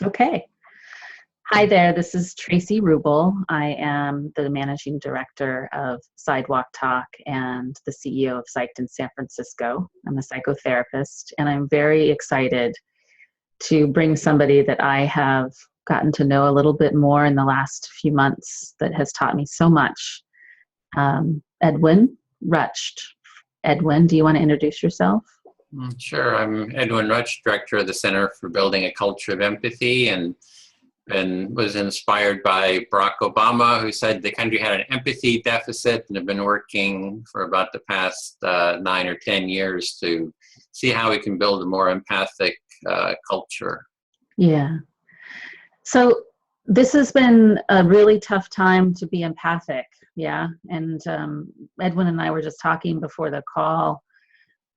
Okay. Hi there, this is Traci Rubel. I am the managing director of Sidewalk Talk and the CEO of Psyched in San Francisco. I'm a psychotherapist, and I'm very excited to bring somebody that I have gotten to know a little bit more in the last few months that has taught me so much. Edwin Rutsch. Edwin, do you want to introduce yourself? Sure. I'm Edwin Rutsch, director of the Center for Building a Culture of Empathy, and was inspired by Barack Obama, who said the country had an empathy deficit, and have been working for about the past 9 or 10 years to see how we can build a more empathic culture. Yeah. So this has been a really tough time to be empathic. Yeah. And Edwin and I were just talking before the call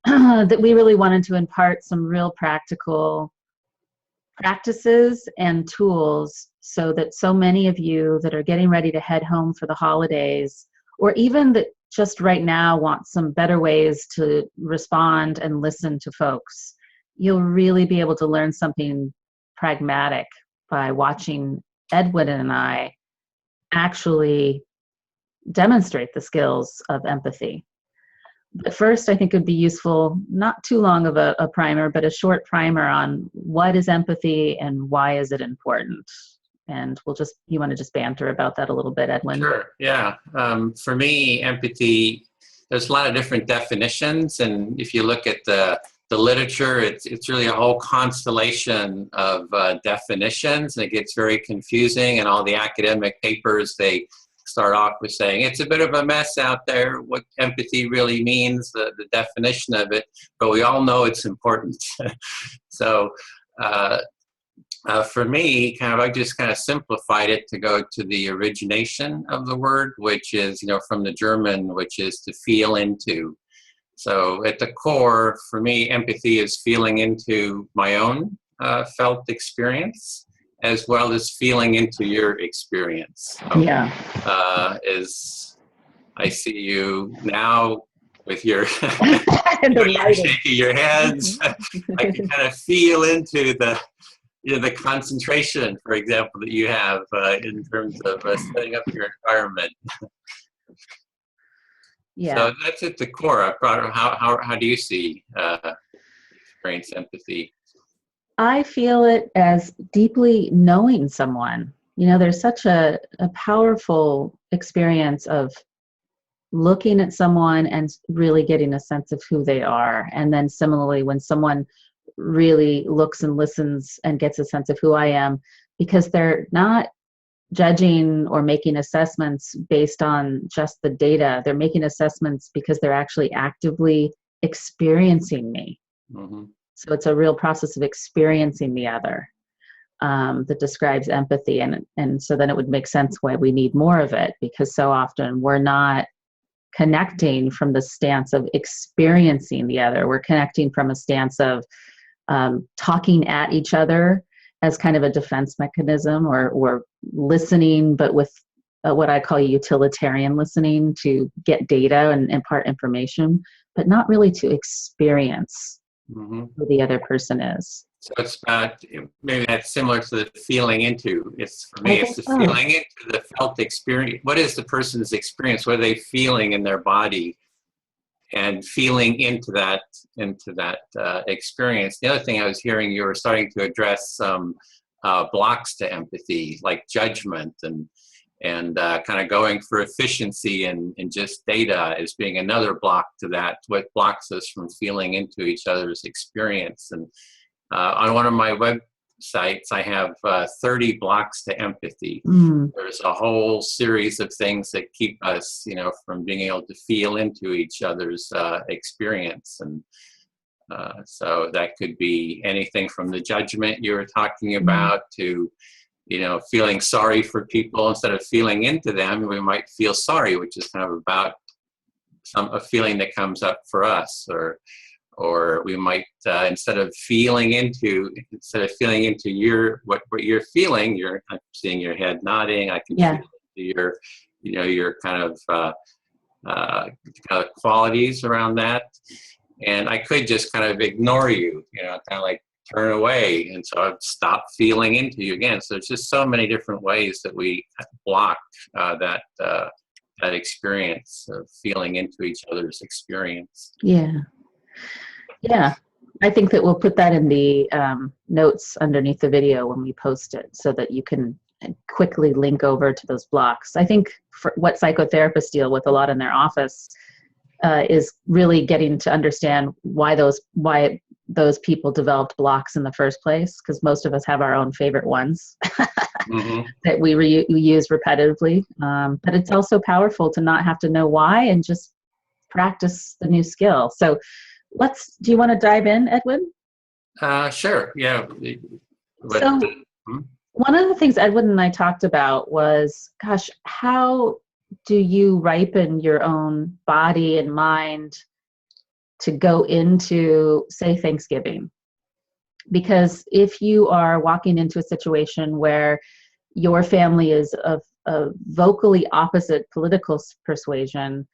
that we really wanted to impart some real practical practices and tools so that so many of you that are getting ready to head home for the holidays, or even that just right now want some better ways to respond and listen to folks, you'll really be able to learn something pragmatic by watching Edwin and I actually demonstrate the skills of empathy. But first, I think it would be useful, not too long of a primer, but a short primer on what is empathy and why is it important. And you want to just banter about that a little bit, Edwin? Sure, yeah. For me, empathy, there's a lot of different definitions. And if you look at the literature, it's really a whole constellation of definitions, and it gets very confusing. And all the academic papers, they start off with saying it's a bit of a mess out there, what empathy really means, the definition of it, but we all know it's important. So for me, I just simplified it to go to the origination of the word, which is, from the German, which is to feel into. So at the core, for me, empathy is feeling into my own felt experience, as well as feeling into your experience. So, yeah. As I see you now with your, you're shaking your heads, I can kind of feel into the concentration, for example, that you have in terms of setting up your environment. Yeah. So that's at the core. How do you see experience empathy? I feel it as deeply knowing someone. There's such a powerful experience of looking at someone and really getting a sense of who they are. And then similarly, when someone really looks and listens and gets a sense of who I am, because they're not judging or making assessments based on just the data. They're making assessments because they're actually actively experiencing me. Mm-hmm. So it's a real process of experiencing the other that describes empathy. And so then it would make sense why we need more of it, because so often we're not connecting from the stance of experiencing the other. We're connecting from a stance of talking at each other as kind of a defense mechanism, or listening, but with what I call utilitarian listening, to get data and impart information, but not really to experience who the other person is. So it's maybe that's similar to the feeling into. For me, it's the feeling into the felt experience. What is the person's experience? What are they feeling in their body? And feeling into that experience. The other thing I was hearing, you were starting to address some blocks to empathy, like judgment and kind of going for efficiency and just data as being another block to that. What blocks us from feeling into each other's experience? And on one of my websites, I have 30 blocks to empathy. There's a whole series of things that keep us, from being able to feel into each other's experience. And so that could be anything from the judgment you were talking about to, feeling sorry for people. Instead of feeling into them, we might feel sorry, which is kind of about a feeling that comes up for us, or we might instead of feeling into what you're feeling, I'm seeing your head nodding. I can feel into your kind of qualities around that, and I could just kind of ignore you, kind of like turn away, and so I'd stop feeling into you again. So there's just so many different ways that we block that experience of feeling into each other's experience. Yeah. Yeah. I think that we'll put that in the notes underneath the video when we post it, so that you can quickly link over to those blocks. I think for what psychotherapists deal with a lot in their office is really getting to understand why those people developed blocks in the first place, because most of us have our own favorite ones that we use repetitively. But it's also powerful to not have to know why and just practice the new skill. So do you want to dive in, Edwin? Sure, yeah. So one of the things Edwin and I talked about was, gosh, how do you ripen your own body and mind to go into, say, Thanksgiving? Because if you are walking into a situation where your family is of a vocally opposite political persuasion,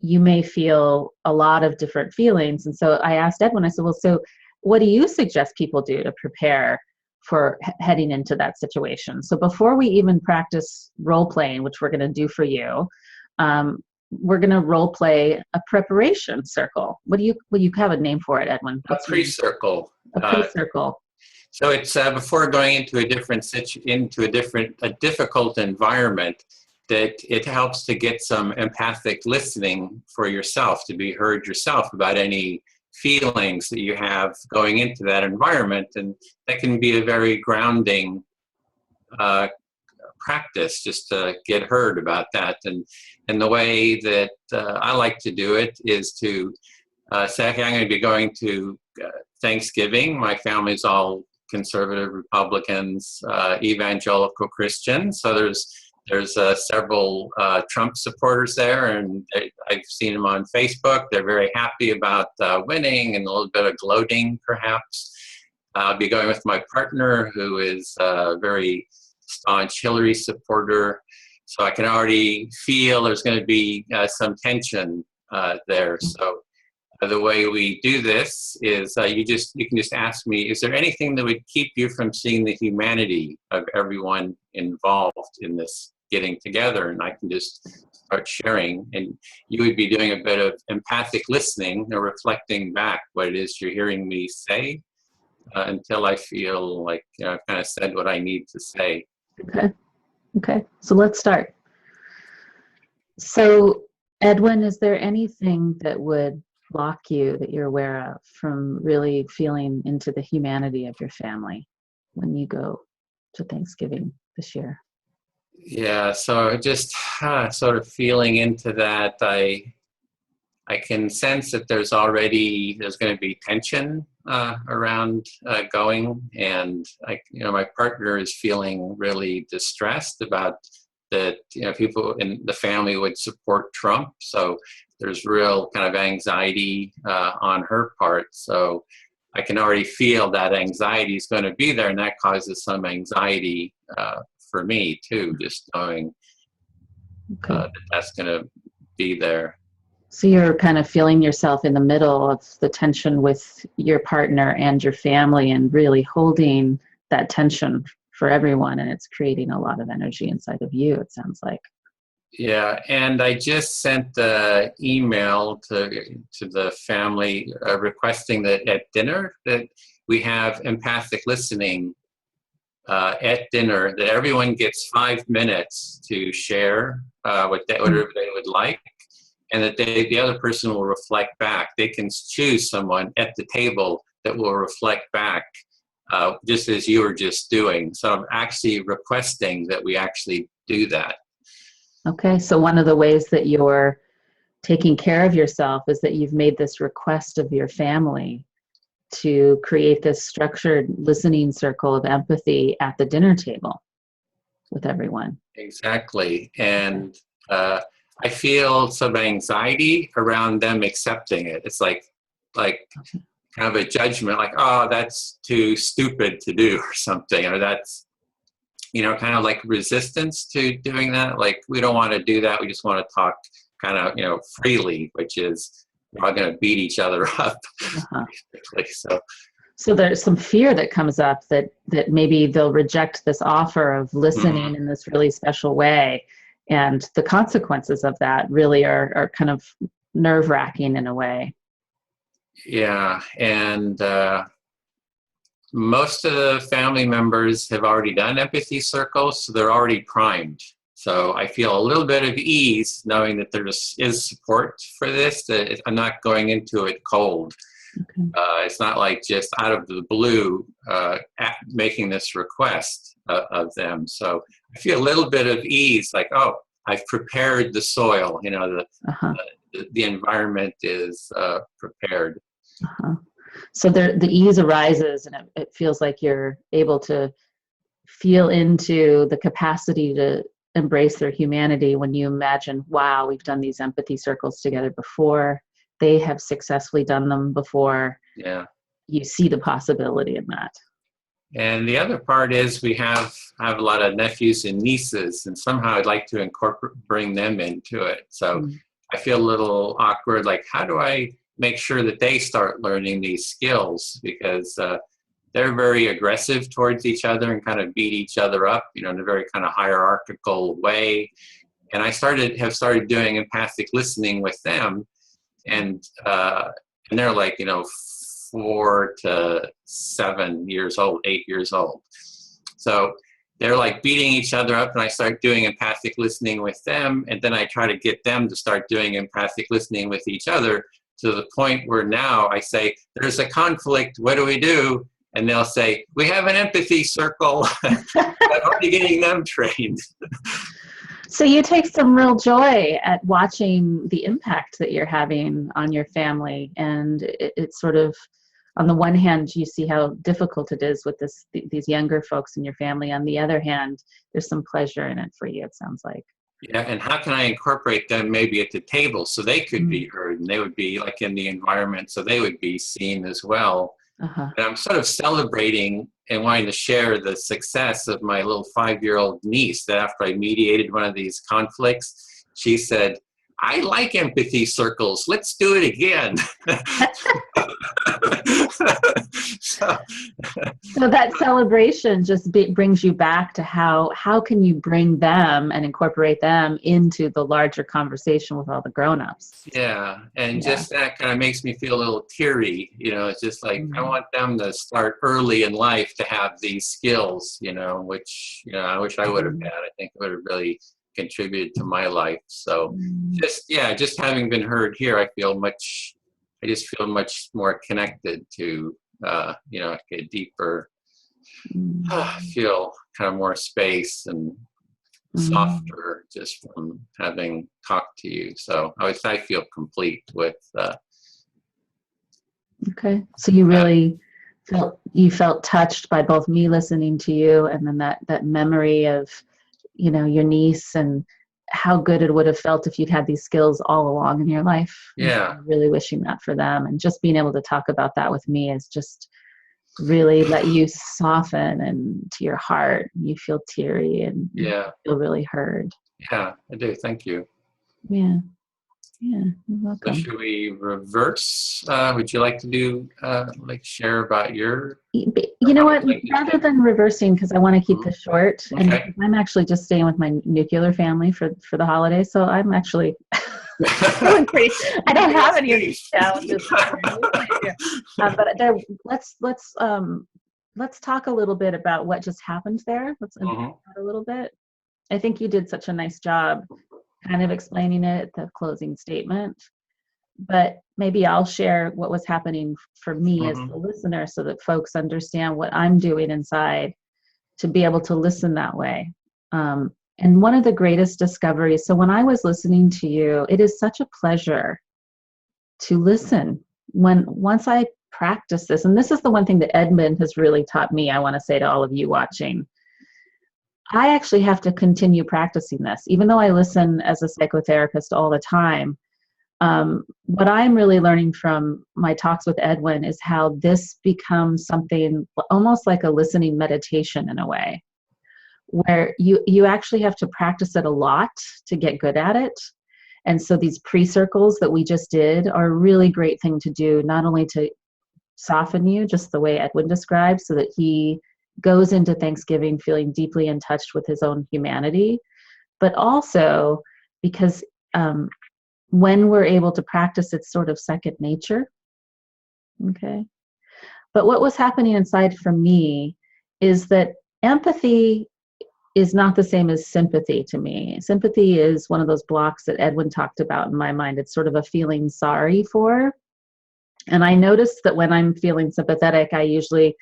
you may feel a lot of different feelings. And so I asked Edwin, I said, well, so what do you suggest people do to prepare for heading into that situation? So before we even practice role playing, which we're going to do for you, we're going to role play a preparation circle. What do you have a name for it, Edwin? A pre-circle. A pre-circle. So it's before going into a difficult environment, that it helps to get some empathic listening for yourself, to be heard yourself about any feelings that you have going into that environment. And that can be a very grounding practice, just to get heard about that. And the way that I like to do it is to say, okay, I'm going to be going to Thanksgiving. My family's all conservative Republicans, evangelical Christians. So there's several Trump supporters there, and I've seen them on Facebook. They're very happy about winning, and a little bit of gloating, perhaps. I'll be going with my partner, who is a very staunch Hillary supporter. So I can already feel there's going to be some tension there. So the way we do this is you can just ask me, is there anything that would keep you from seeing the humanity of everyone involved in this getting together? And I can just start sharing, and you would be doing a bit of empathic listening or reflecting back what it is you're hearing me say until I feel like I've kind of said what I need to say. Okay. So let's start. So Edwin, is there anything that would block you that you're aware of from really feeling into the humanity of your family when you go to Thanksgiving this year? Yeah, so just sort of feeling into that, I can sense that there's going to be tension around going, and my partner is feeling really distressed about that. People in the family would support Trump, so there's real kind of anxiety on her part. So I can already feel that anxiety is going to be there, and that causes some anxiety for me too, just knowing that's going to be there. So you're kind of feeling yourself in the middle of the tension with your partner and your family, and really holding that tension for everyone, and it's creating a lot of energy inside of you, it sounds like. Yeah, and I just sent the email to the family requesting that at dinner that we have empathic listening at dinner, that everyone gets 5 minutes to share whatever they would like, and that the other person will reflect back. They can choose someone at the table that will reflect back, just as you were just doing. So I'm actually requesting that we actually do that. Okay, so one of the ways that you're taking care of yourself is that you've made this request of your family to create this structured listening circle of empathy at the dinner table with everyone. Exactly. And I feel some anxiety around them accepting it. It's like kind of a judgment, like, oh, that's too stupid to do or something, or that's, kind of like resistance to doing that. Like, we don't want to do that. We just want to talk kind of, freely, which is we're all going to beat each other up. Uh-huh. So So there's some fear that comes up that maybe they'll reject this offer of listening Mhm. in this really special way. And the consequences of that really are kind of nerve-wracking in a way. Yeah, and most of the family members have already done empathy circles, so they're already primed. So I feel a little bit of ease knowing that there is support for this, that I'm not going into it cold. Okay. It's not like just out of the blue making this request of them. So I feel a little bit of ease, like, oh, I've prepared the soil. Uh-huh. The environment is prepared. Uh-huh. So the ease arises, and it feels like you're able to feel into the capacity to embrace their humanity when you imagine, wow, we've done these empathy circles together before. They have successfully done them before. Yeah. You see the possibility in that. And the other part is I have a lot of nephews and nieces, and somehow I'd like to bring them into it. So Mm. I feel a little awkward, like how do I make sure that they start learning these skills? Because they're very aggressive towards each other and kind of beat each other up, in a very kind of hierarchical way. And have started doing empathic listening with them, and they're like 4 to 7 years old, 8 years old. So they're like beating each other up, and I start doing empathic listening with them, and then I try to get them to start doing empathic listening with each other, to the point where now I say, there's a conflict, what do we do? And they'll say, we have an empathy circle. I'm already getting them trained. So you take some real joy at watching the impact that you're having on your family, and it's sort of, on the one hand, you see how difficult it is with these younger folks in your family. On the other hand, there's some pleasure in it for you, it sounds like. Yeah, and how can I incorporate them maybe at the table so they could Mm. be heard, and they would be like in the environment so they would be seen as well. Uh-huh. And I'm sort of celebrating and wanting to share the success of my little 5-year-old niece, that after I mediated one of these conflicts, she said, I like empathy circles. Let's do it again. so, So that celebration just brings you back to how can you bring them and incorporate them into the larger conversation with all the grown-ups. yeah, and Yeah. just that kind of makes me feel a little teary. It's just like I Mm. want them to start early in life to have these skills, which I wish I would have had. I think it would have really contributed to my life. So Mm. just having been heard here, I just feel much more connected to like a deeper, Mm. feel kind of more space and Mm. softer just from having talked to you. So I feel complete with Okay. So you really felt touched by both me listening to you, and then that memory of, your niece, and how good it would have felt if you'd had these skills all along in your life. And so yeah. I'm really wishing that for them. And just being able to talk about that with me is just really let you soften and to your heart. You feel teary and you Yeah. feel really heard. Yeah, I do. Thank you. Yeah. Yeah. You're So welcome. should we reverse? Would you like to do share about your? You know what? Rather than reversing, because I want to keep this short, and Okay. I'm actually just staying with my nuclear family for the holidays, so I'm actually feeling pretty. I don't have any of these challenges. But let's talk a little bit about what just happened there. Let's unpack that a little bit. I think you did such a nice job kind of explaining it, the closing statement. But maybe I'll share what was happening for me as the listener, so that folks understand what I'm doing inside to be able to listen that way. And one of the greatest discoveries, so when I was listening to you, it is such a pleasure to listen. Once I practice this, and this is the one thing that Edmund has really taught me, I want to say to all of you watching, I actually have to continue practicing this. Even though I listen as a psychotherapist all the time, what I'm really learning from my talks with Edwin is how this becomes something almost like a listening meditation in a way, where you actually have to practice it a lot to get good at it. And so these pre-circles that we just did are a really great thing to do, not only to soften you, just the way Edwin described, so that he goes into Thanksgiving feeling deeply in touch with his own humanity, but also because when we're able to practice, it's sort of second nature. Okay. But what was happening inside for me is that empathy is not the same as sympathy to me. Sympathy is one of those blocks that Edwin talked about in my mind. It's sort of a feeling sorry for. And I noticed that when I'm feeling sympathetic, I usually,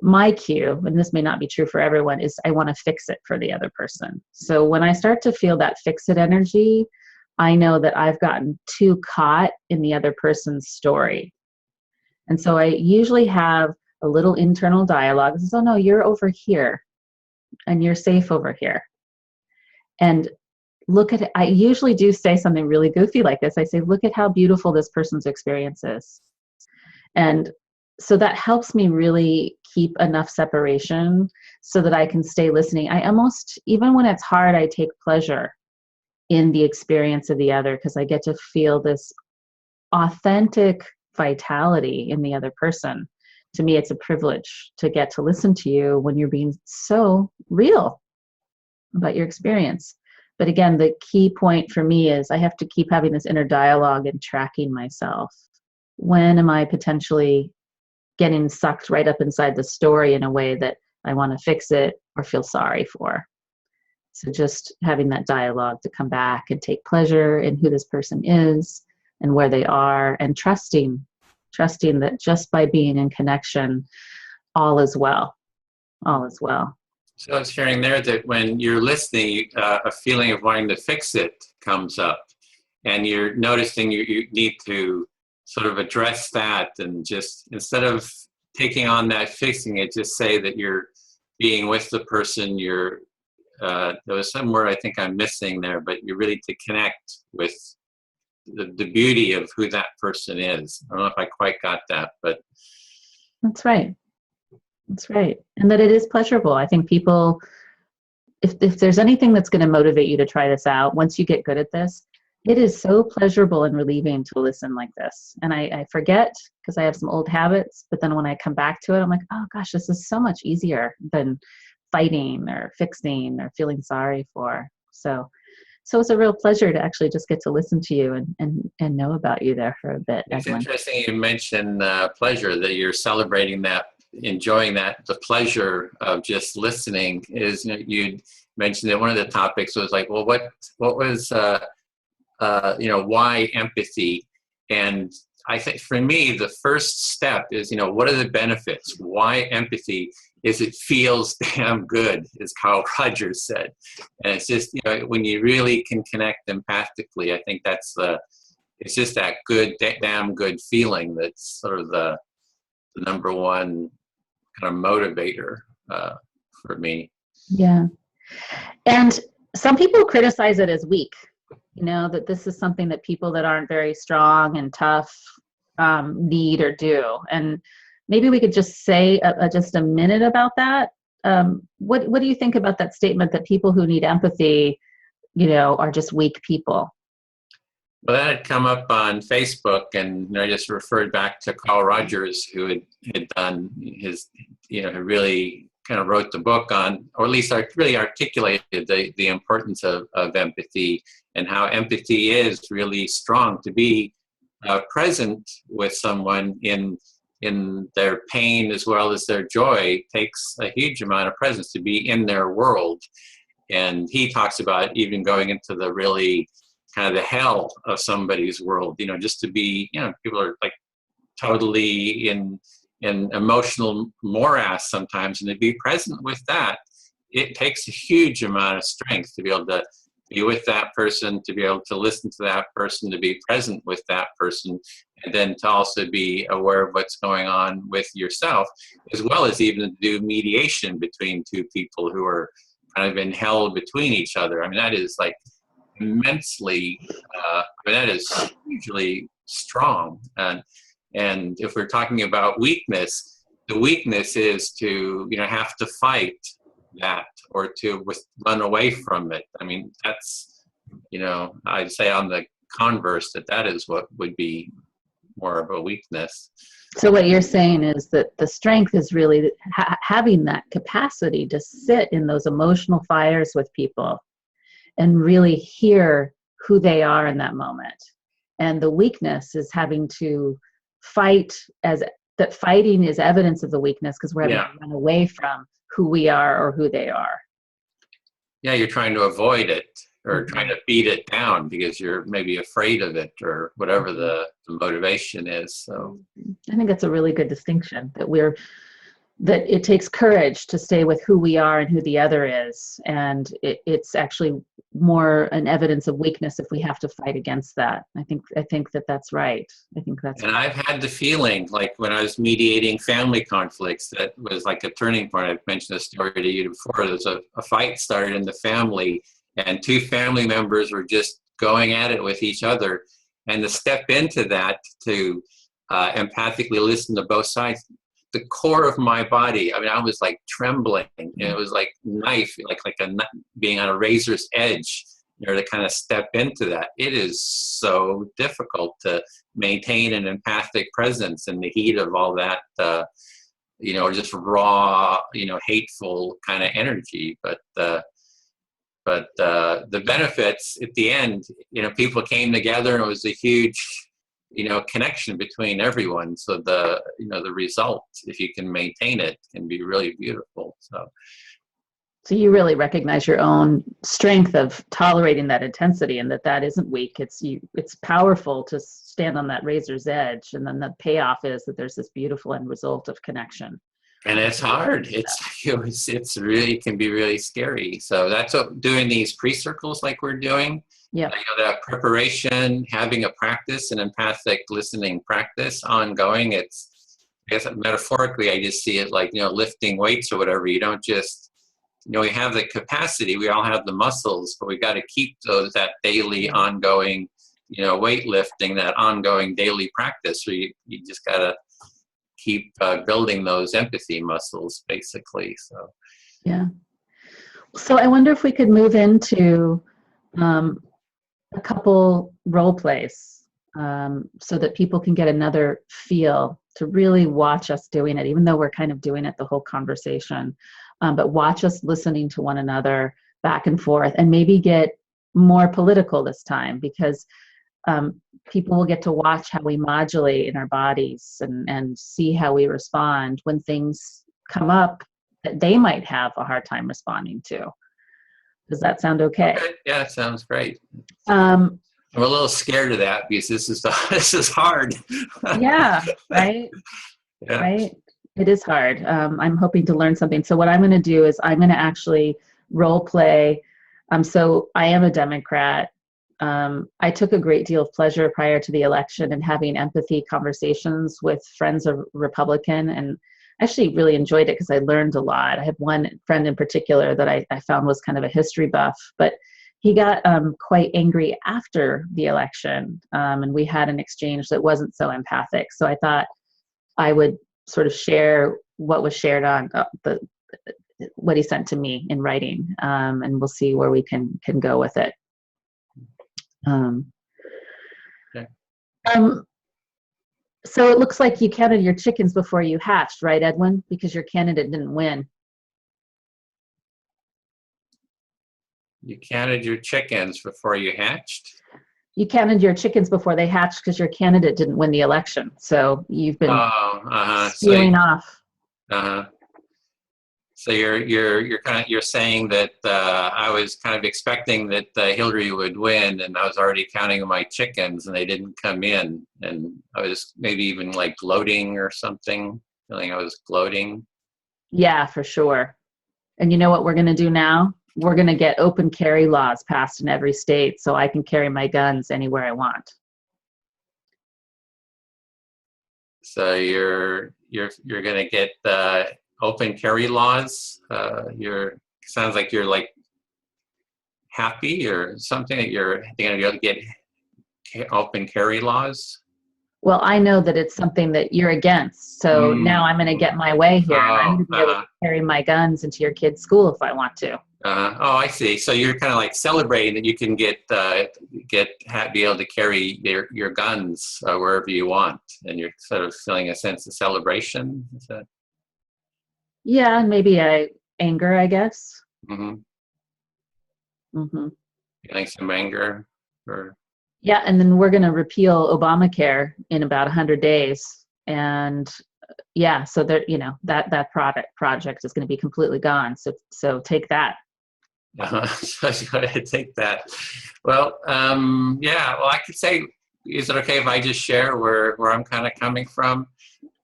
my cue, and this may not be true for everyone, is I want to fix it for the other person. So when I start to feel that fix it energy, I know that I've gotten too caught in the other person's story. And so I usually have a little internal dialogue. It says, oh no, you're over here and you're safe over here. And look at it. I usually do say something really goofy like this. I say, look at how beautiful this person's experience is. And so that helps me really keep enough separation so that I can stay listening. I almost, even when it's hard, I take pleasure in the experience of the other, because I get to feel this authentic vitality in the other person. To me, it's a privilege to get to listen to you when you're being so real about your experience. But again, the key point for me is I have to keep having this inner dialogue and tracking myself. When am I potentially getting sucked right up inside the story in a way that I want to fix it or feel sorry for? So just having that dialogue to come back and take pleasure in who this person is and where they are, and trusting that just by being in connection, all is well. All is well. So I was hearing there that when you're listening, a feeling of wanting to fix it comes up, and you're noticing you need to sort of address that, and just instead of taking on that fixing it, just say that you're being with the person. There was some word I think I'm missing there, but you're really to connect with the beauty of who that person is. I don't know if I quite got that, but That's right. That's right. And that it is pleasurable. I think people, if there's anything that's going to motivate you to try this out, once you get good at this, it is so pleasurable and relieving to listen like this. And I forget because I have some old habits, but then when I come back to it, I'm like, oh gosh, this is so much easier than fighting or fixing or feeling sorry for. So it's a real pleasure to actually just get to listen to you and know about you there for a bit, it's Edwin. interesting you mentioned pleasure, that you're celebrating that, enjoying that. The pleasure of just listening is, you mentioned that one of the topics was like, well, what was, why empathy? And I think for me, the first step is, what are the benefits? Why empathy? Is it feels damn good, as Carl Rogers said. And it's just, when you really can connect empathically, I think it's just that good, damn good feeling that's sort of the number one kind of motivator for me. Yeah. And some people criticize it as weak, that this is something that people that aren't very strong and tough need or do. And maybe we could just say just a minute about that. What do you think about that statement that people who need empathy, are just weak people? Well, that had come up on Facebook, and I just referred back to Carl Rogers, who had done his, who really kind of wrote the book on, or at least really articulated the importance of empathy, and how empathy is really strong. To be present with someone in their pain as well as their joy takes a huge amount of presence, to be in their world. And he talks about even going into the really kind of the hell of somebody's world, just to be, people are like totally in emotional morass sometimes, and to be present with that, it takes a huge amount of strength to be able to be with that person, to be able to listen to that person, to be present with that person, and then to also be aware of what's going on with yourself, as well as even do mediation between two people who are kind of in hell between each other. I mean, that is like immensely, that is hugely strong. And if we're talking about weakness, the weakness is to, have to fight that, or to run away from it. I mean, that's, I'd say on the converse that is what would be more of a weakness. So what you're saying is that the strength is really having that capacity to sit in those emotional fires with people and really hear who they are in that moment. And the weakness is having to fight, as that fighting is evidence of the weakness because we're having Yeah. to run away from who we are or who they are. Yeah, you're trying to avoid it or Mm-hmm. trying to beat it down because you're maybe afraid of it or whatever the motivation is. So I think that's a really good distinction, that it takes courage to stay with who we are and who the other is. And it's actually more an evidence of weakness if we have to fight against that. I think that that's right. I think that's and right. I've had the feeling like when I was mediating family conflicts, that was like a turning point. I've mentioned a story to you before. There's a fight started in the family, and two family members were just going at it with each other. And to step into that, to empathically listen to both sides, the core of my body, I mean, I was like trembling. It was like knife, being on a razor's edge, to kind of step into that. It is so difficult to maintain an empathic presence in the heat of all that, just raw, hateful kind of energy. But the benefits at the end, people came together and it was a huge, connection between everyone. So the result, if you can maintain it, can be really beautiful. So you really recognize your own strength of tolerating that intensity, and that isn't weak. It's powerful to stand on that razor's edge, and then the payoff is that there's this beautiful end result of connection. And it's hard. It's really can be really scary. So that's what doing these pre-circles like we're doing. Yeah. That preparation, having a practice, an empathic listening practice ongoing. I guess metaphorically, I just see it like, lifting weights or whatever. You don't just, we have the capacity, we all have the muscles, but we got to keep that daily ongoing, weightlifting, that ongoing daily practice. So you just got to keep building those empathy muscles, basically. So Yeah. So I wonder if we could move into a couple role plays, so that people can get another feel to really watch us doing it, even though we're kind of doing it the whole conversation, but watch us listening to one another back and forth, and maybe get more political this time, because people will get to watch how we modulate in our bodies and see how we respond when things come up that they might have a hard time responding to. Does that sound okay? Okay. Yeah, it sounds great. Um, I'm a little scared of that because this is hard. yeah, right. Yeah. Right. It is hard. I'm hoping to learn something. So what I'm going to do is I'm going to actually role play. So I am a Democrat. I took a great deal of pleasure prior to the election in having empathy conversations with friends of Republican, and actually really enjoyed it because I learned a lot. I had one friend in particular that I found was kind of a history buff, but he got quite angry after the election, and we had an exchange that wasn't so empathic. So I thought I would sort of share what was shared on what he sent to me in writing, and we'll see where we can go with it. Okay. So it looks like you counted your chickens before you hatched, right, Edwin? Because your candidate didn't win. You counted your chickens before you hatched? You counted your chickens before they hatched because your candidate didn't win the election. So you've been stealing off. So you're saying that I was kind of expecting that Hillary would win, and I was already counting my chickens, and they didn't come in, and I was maybe even like gloating or something, feeling I was gloating. Yeah, for sure. And you know what we're going to do now? We're going to get open carry laws passed in every state, so I can carry my guns anywhere I want. So you're going to get open carry laws. Sounds like you're like happy or something that you're going to be able to get open carry laws. Well, I know that it's something that you're against, so now I'm going to get my way here, and I'm going to be able to carry my guns into your kid's school if I want to. Oh, I see. So you're kind of like celebrating that you can be able to carry your guns wherever you want, and you're sort of feeling a sense of celebration. Is that? Yeah, and maybe anger, I guess. Mm-hmm. Hmm. Feeling some anger, or Yeah, and then we're going to repeal Obamacare in about 100 days, and yeah, so there, that project is going to be completely gone. So take that. so I was going to take that. Well, yeah. Well, I could say, is it okay if I just share where I'm kind of coming from?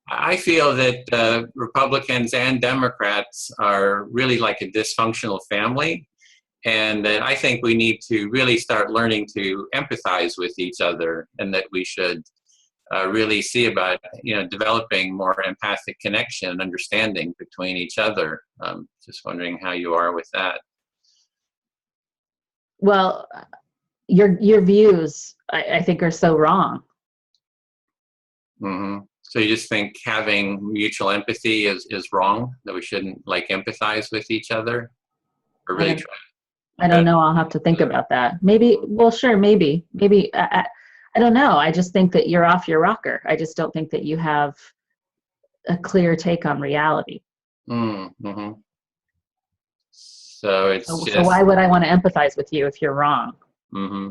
I feel that Republicans and Democrats are really like a dysfunctional family, and that I think we need to really start learning to empathize with each other, and that we should really see about developing more empathic connection and understanding between each other. Just wondering how you are with that. Well, your views, I think, are so wrong. Hmm. So you just think having mutual empathy is wrong, that we shouldn't like empathize with each other, or I really don't, try I to don't know. I'll have to think about that. Maybe. Well, sure. Maybe. I don't know. I just think that you're off your rocker. I just don't think that you have a clear take on reality. mm-hmm. So it's So why just, would I want to empathize with you if you're wrong? mm-hmm.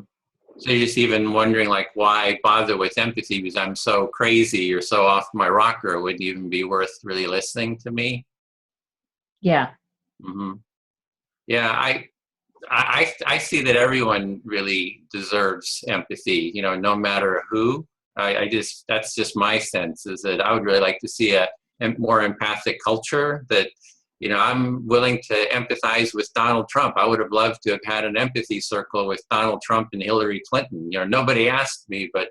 So you're just even wondering like, why bother with empathy, because I'm so crazy or so off my rocker, it wouldn't even be worth really listening to me. Yeah. Hmm. Yeah, I see that everyone really deserves empathy, no matter who. I just, that's just my sense, is that I would really like to see a more empathic culture, that, I'm willing to empathize with Donald Trump. I would have loved to have had an empathy circle with Donald Trump and Hillary Clinton. Nobody asked me, but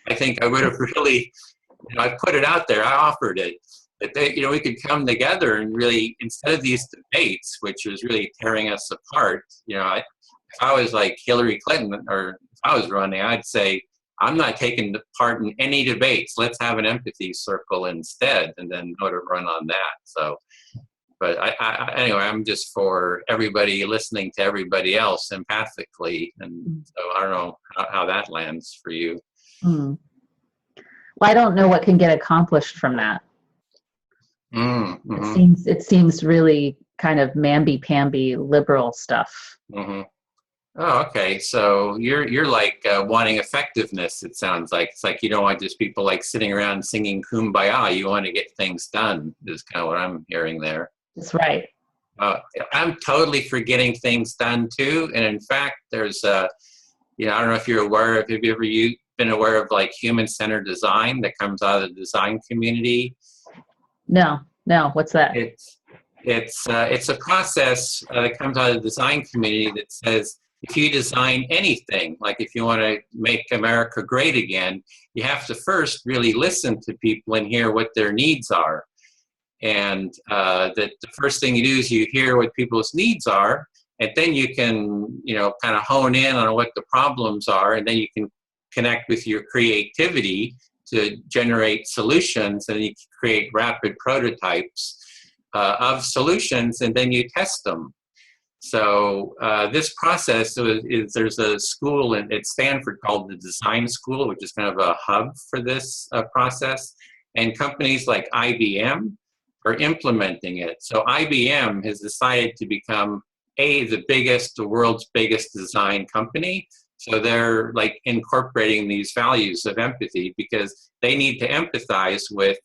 I think I would have really, I put it out there. I offered it, that we could come together and really, instead of these debates, which is really tearing us apart. If I was like Hillary Clinton, or if I was running, I'd say, I'm not taking part in any debates. Let's have an empathy circle instead, and then go to run on that. So, but anyway, I'm just for everybody listening to everybody else empathically, and so I don't know how that lands for you. Hmm. Well, I don't know what can get accomplished from that. Mm-hmm. It seems really kind of mamby-pamby liberal stuff. Mm-hmm. Oh, okay. So you're like wanting effectiveness. It sounds like it's like you don't want just people like sitting around singing "Kumbaya." You want to get things done. Is kind of what I'm hearing there. That's right. Uh, I'm totally for getting things done too. And in fact, there's I don't know if you're aware of. Have you ever been aware of like human-centered design that comes out of the design community? No. What's that? It's a process that comes out of the design community that says, if you design anything, like if you want to make America great again, you have to first really listen to people and hear what their needs are. And that the first thing you do is you hear what people's needs are, and then you can, kind of hone in on what the problems are, and then you can connect with your creativity to generate solutions, and you create rapid prototypes of solutions, and then you test them. So this process is there's a school at Stanford called the Design School, which is kind of a hub for this process, and companies like IBM are implementing it. So IBM has decided to become the world's biggest design company. So they're like incorporating these values of empathy, because they need to empathize with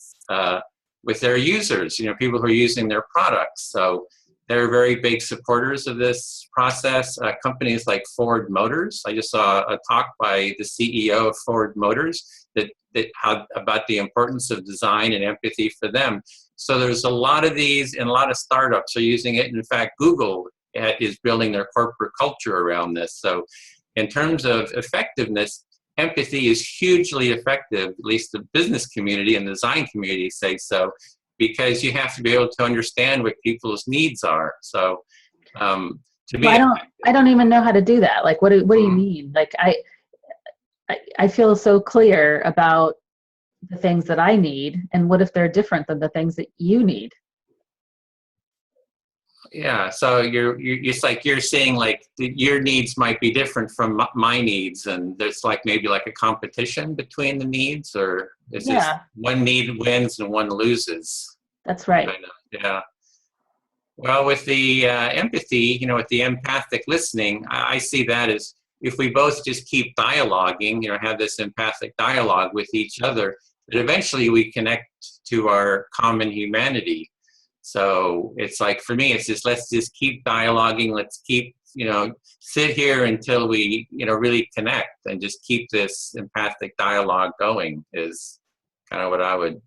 their users, people who are using their products. So they're very big supporters of this process. Companies like Ford Motors. I just saw a talk by the CEO of Ford Motors that had about the importance of design and empathy for them. So there's a lot of these, and a lot of startups are using it. In fact, Google is building their corporate culture around this. So in terms of effectiveness, empathy is hugely effective, at least the business community and the design community say so, because you have to be able to understand what people's needs are. So to be, Well, I don't even know how to do that. Like, what do you mean? Like, I feel so clear about the things that I need, and what if they're different than the things that you need? Yeah, so it's like you're saying like your needs might be different from my needs, and there's like maybe like a competition between the needs, or is this Yeah, one need wins and one loses? that's right. Kind of, yeah. Well, with the empathy, with the empathic listening, I see that as if we both just keep dialoguing, have this empathic dialogue with each other, that eventually we connect to our common humanity. So it's like, for me, it's just, let's just keep dialoguing. Let's keep, sit here until we, really connect, and just keep this empathic dialogue going is kind of what I would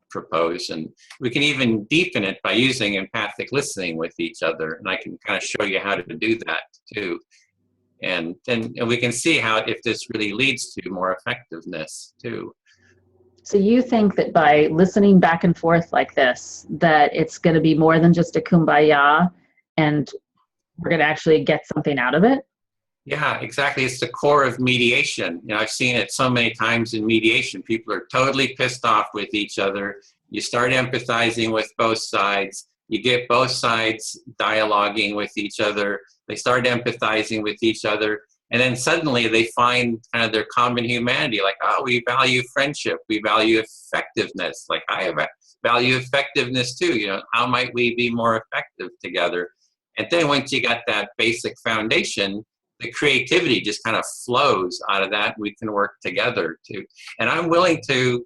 propose. And we can even deepen it by using empathic listening with each other. And I can kind of show you how to do that too. And then we can see how, if this really leads to more effectiveness too. So you think that by listening back and forth like this, that it's going to be more than just a kumbaya, and we're going to actually get something out of it? Yeah, exactly. It's the core of mediation. I've seen it so many times in mediation. People are totally pissed off with each other. You start empathizing with both sides. You get both sides dialoguing with each other. They start empathizing with each other. And then suddenly they find kind of their common humanity, like, oh, we value friendship. We value effectiveness. Like, I value effectiveness too. How might we be more effective together? And then once you got that basic foundation, the creativity just kind of flows out of that. We can work together too. And I'm willing to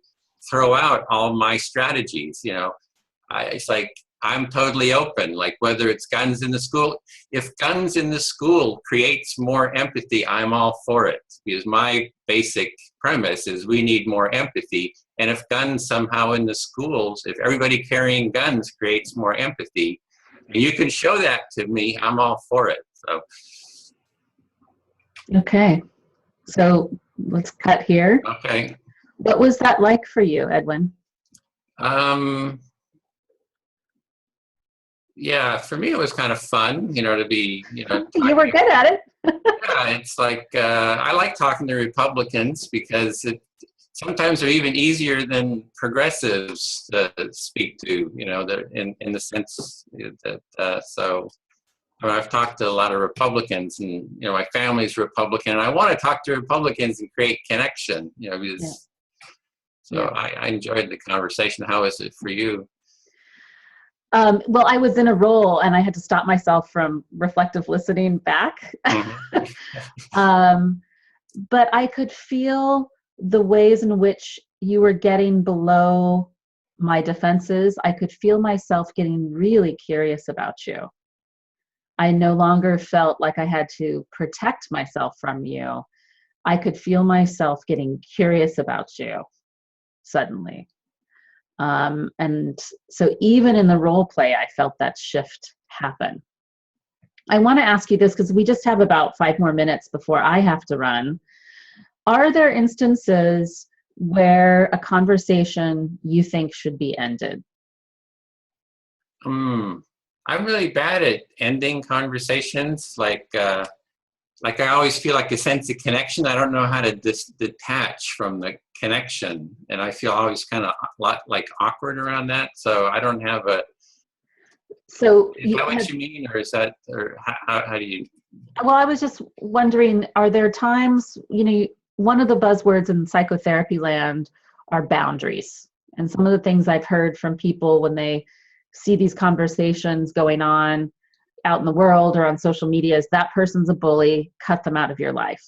throw out all my strategies. It's like, I'm totally open, like whether it's guns in the school. If guns in the school creates more empathy, I'm all for it, because my basic premise is we need more empathy. And if guns somehow in the schools, if everybody carrying guns creates more empathy, and you can show that to me, I'm all for it. So. Okay. So let's cut here. Okay. What was that like for you, Edwin? Yeah, for me it was kind of fun, to be, You were good at it. yeah, it's like, I like talking to Republicans because sometimes they're even easier than progressives to speak to, they're in the sense that, so I've talked to a lot of Republicans, and, my family's Republican, and I want to talk to Republicans and create connection, because, so I enjoyed the conversation. How was it for you? Well, I was in a role and I had to stop myself from reflective listening back. But I could feel the ways in which you were getting below my defenses. I could feel myself getting really curious about you. I no longer felt like I had to protect myself from you. I could feel myself getting curious about you suddenly. And so even in the role play, I felt that shift happen. I want to ask you this because we just have about 5 more minutes before I have to run. Are there instances where a conversation you think should be ended? I'm really bad at ending conversations. Like I always feel like a sense of connection. I don't know how to detach from the connection, and I feel always kind of like awkward around that. So I don't have a. So is that what you mean, or is that, or how do you? Well, I was just wondering, are there times, one of the buzzwords in psychotherapy land are boundaries. And some of the things I've heard from people when they see these conversations going on out in the world or on social media is that person's a bully, cut them out of your life.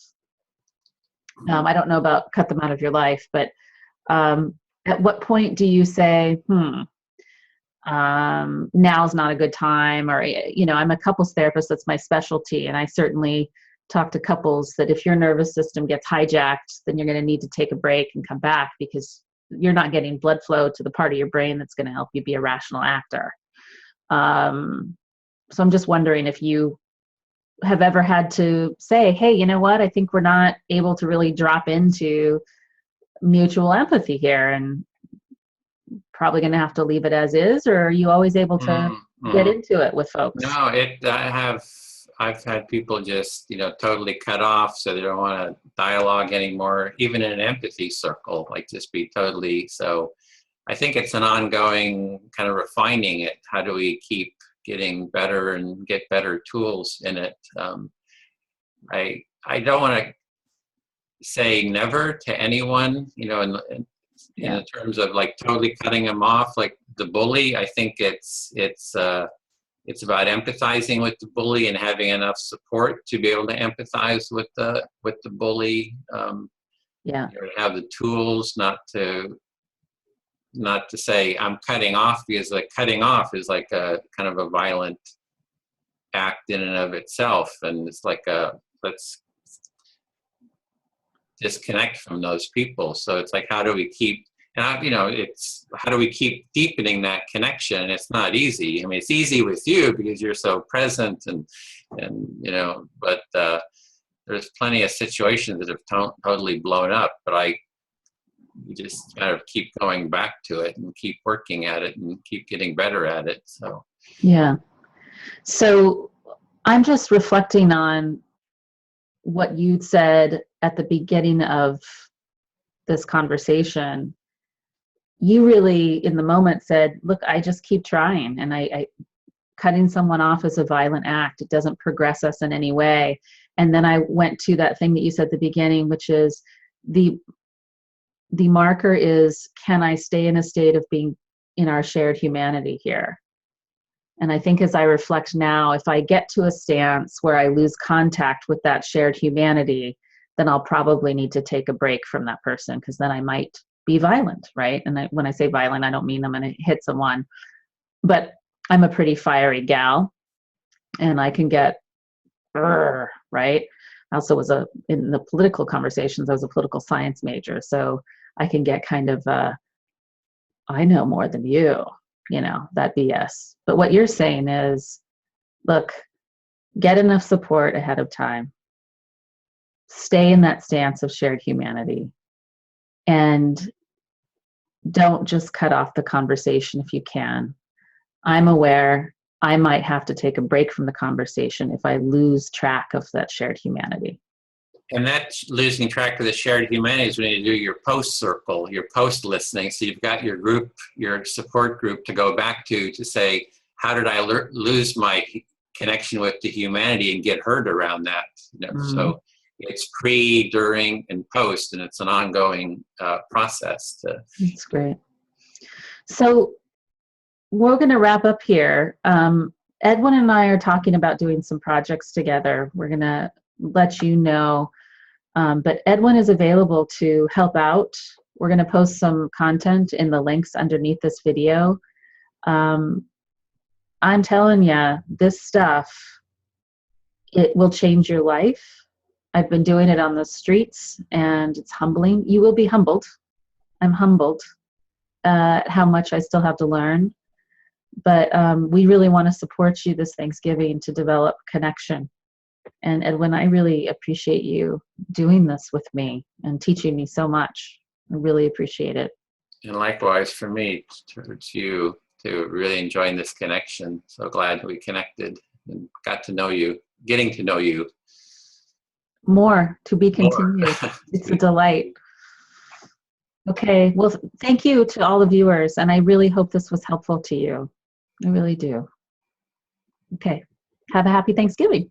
I don't know about cut them out of your life, but at what point do you say, now's not a good time, or, I'm a couples therapist, that's my specialty. And I certainly talk to couples that if your nervous system gets hijacked, then you're going to need to take a break and come back because you're not getting blood flow to the part of your brain that's going to help you be a rational actor. So I'm just wondering if you have ever had to say, hey, you know what? I think we're not able to really drop into mutual empathy here, and probably going to have to leave it as is, or are you always able to get into it with folks? No, I've had people just, totally cut off, so they don't want to dialogue anymore, even in an empathy circle, like just be totally. So I think it's an ongoing kind of refining it. How do we keep getting better and get better tools in it. I don't want to say never to anyone, you know, in terms of like totally cutting them off, like the bully. I think it's about empathizing with the bully and having enough support to be able to empathize with the bully. You know, have the tools not to say I'm cutting off, because like cutting off is like a kind of a violent act in and of itself, and it's like let's disconnect from those people. So it's like, how do we keep, and you know, it's how do we keep deepening that connection? It's not easy. I mean, it's easy with you because you're so present and you know, but there's plenty of situations that have totally blown up, but you just kind of keep going back to it and keep working at it and keep getting better at it. So yeah. So I'm just reflecting on what you'd said at the beginning of this conversation. You really, in the moment, said, look, I just keep trying, and I cutting someone off is a violent act. It doesn't progress us in any way. And then I went to that thing that you said at the beginning, which is the marker is, can I stay in a state of being in our shared humanity here? And I think as I reflect now, if I get to a stance where I lose contact with that shared humanity, then I'll probably need to take a break from that person, because then I might be violent, right? And when I say violent, I don't mean I'm going to hit someone, but I'm a pretty fiery gal, and I can get, right? I also was in the political conversations, I was a political science major, so I can get kind of, I know more than you know, that BS. But what you're saying is, look, get enough support ahead of time. Stay in that stance of shared humanity. And don't just cut off the conversation if you can. I'm aware I might have to take a break from the conversation if I lose track of that shared humanity. And that's losing track of the shared humanity is when you do your post circle, your post listening. So you've got your group, your support group to go back to say, how did I lose my connection with the humanity and get hurt around that? You know, so it's pre, during, and post, and it's an ongoing process. That's great. So we're going to wrap up here. Edwin and I are talking about doing some projects together. We're going to let you know. But Edwin is available to help out. We're going to post some content in the links underneath this video. I'm telling you, this stuff, it will change your life. I've been doing it on the streets, and it's humbling. You will be humbled. I'm humbled at how much I still have to learn. But we really want to support you this Thanksgiving to develop connection. And Edwin, I really appreciate you doing this with me and teaching me so much. I really appreciate it. And likewise for me, towards you, to really enjoying this connection. So glad we connected and got to know you, getting to know you. More to be continued. It's a delight. Okay, well, thank you to all the viewers, and I really hope this was helpful to you. I really do. Okay, have a happy Thanksgiving.